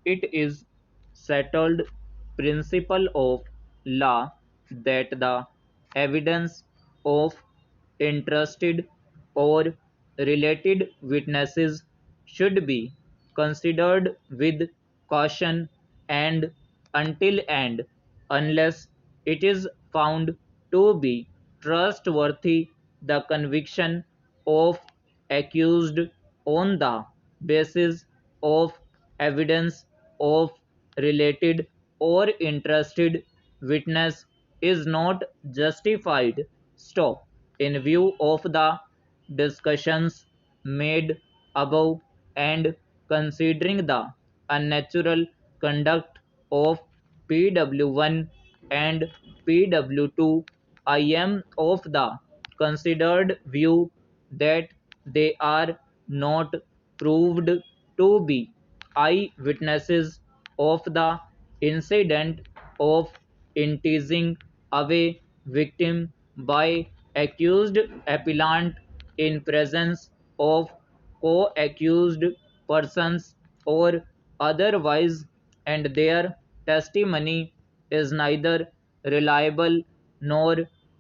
It is settled principle of law that the evidence of interested or related witnesses should be considered with caution and until and unless it is found to be trustworthy the conviction of accused on the basis of evidence of related or interested witness is not justified. Stop. In view of the discussions made above and considering the unnatural conduct of PW1 and PW2, I am of the considered view that they are not proved to be eyewitnesses of the incident of enticing away victim by accused appellant in presence of co-accused persons or otherwise, and their testimony is neither reliable nor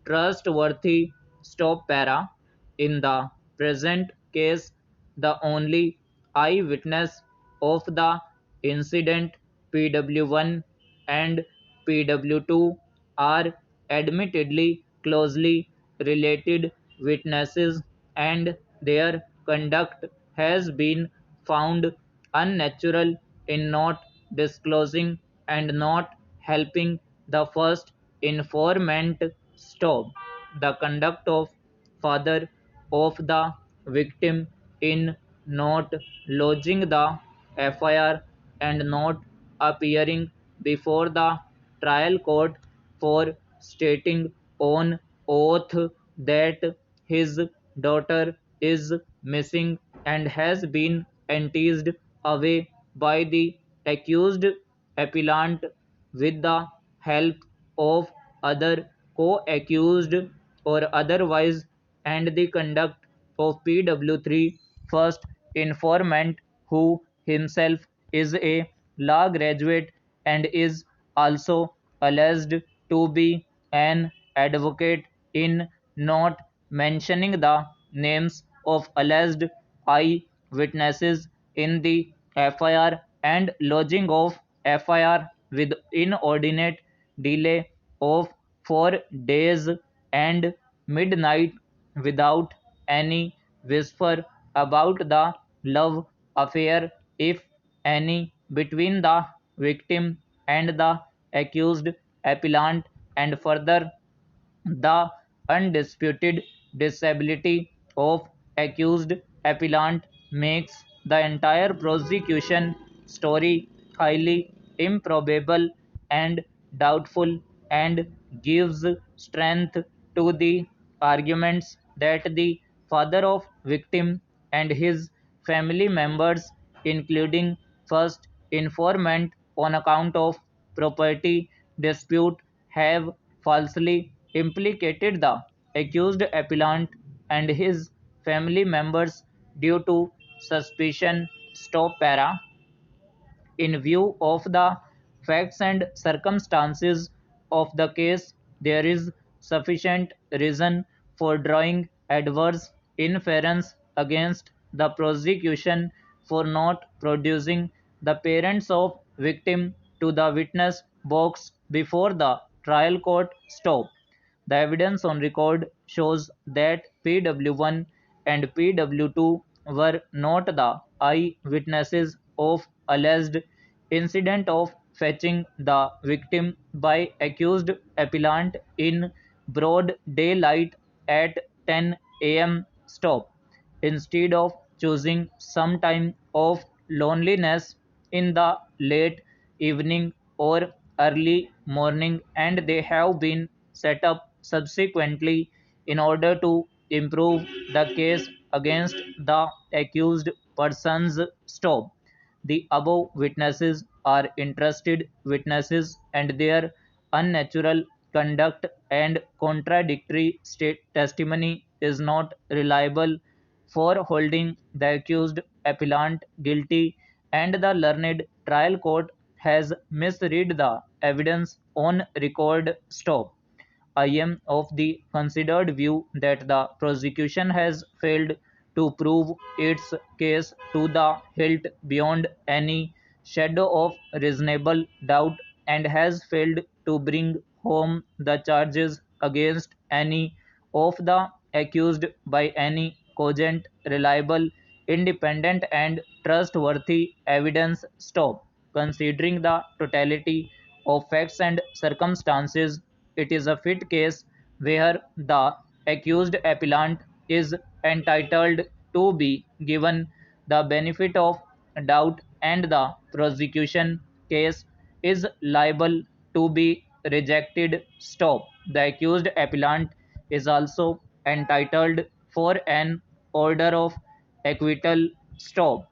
trustworthy. Stop para. In the present case, the only eyewitness of the incident, PW1 and PW2, are admittedly closely related witnesses, and their conduct has been found unnatural in not disclosing and not helping the first informant. Stop. The conduct of father of the victim in not lodging the FIR and not appearing before the trial court for stating on oath that his daughter is missing and has been enticed away by the accused appellant with the help of other co-accused or otherwise, and the conduct of PW3 first informant, who himself is a law graduate and is also alleged to be an advocate, in not mentioning the names of alleged eye witnesses in the FIR and lodging of FIR with inordinate delay of 4 days and midnight without any whisper about the love affair, if any, between the victim and the accused appellant, and further the undisputed disability of accused appellant makes the entire prosecution story highly improbable and doubtful, and gives strength to the arguments that the father of victim and his family members, including first informant on account of property dispute, have falsely implicated the accused appellant and his family members due to suspicion. Stop para. In view of the facts and circumstances of the case, there is sufficient reason for drawing adverse inference against the prosecution for not producing the parents of victim to the witness box before the trial court. Stop. The evidence on record shows that PW1 and PW2 were not the eye-witnesses of alleged incident of fetching the victim by accused appellant in broad daylight at 10 a.m. Stop. Instead of choosing some time of loneliness in the late evening or early morning, and they have been set up subsequently in order to improve the case against the accused persons. Stop. The above witnesses are interested witnesses, and their unnatural conduct and contradictory state testimony is not reliable for holding the accused appellant guilty, and the learned trial court has misread the evidence on record. Stop. I am of the considered view that the prosecution has failed to prove its case to the hilt beyond any shadow of reasonable doubt, and has failed to bring home the charges against any of the accused by any cogent, reliable, independent, and trustworthy evidence. Stop. Considering the totality of facts and circumstances, it is a fit case where the accused appellant is entitled to be given the benefit of doubt and the prosecution case is liable to be rejected. Stop. The accused appellant is also entitled for an order of acquittal. Stop.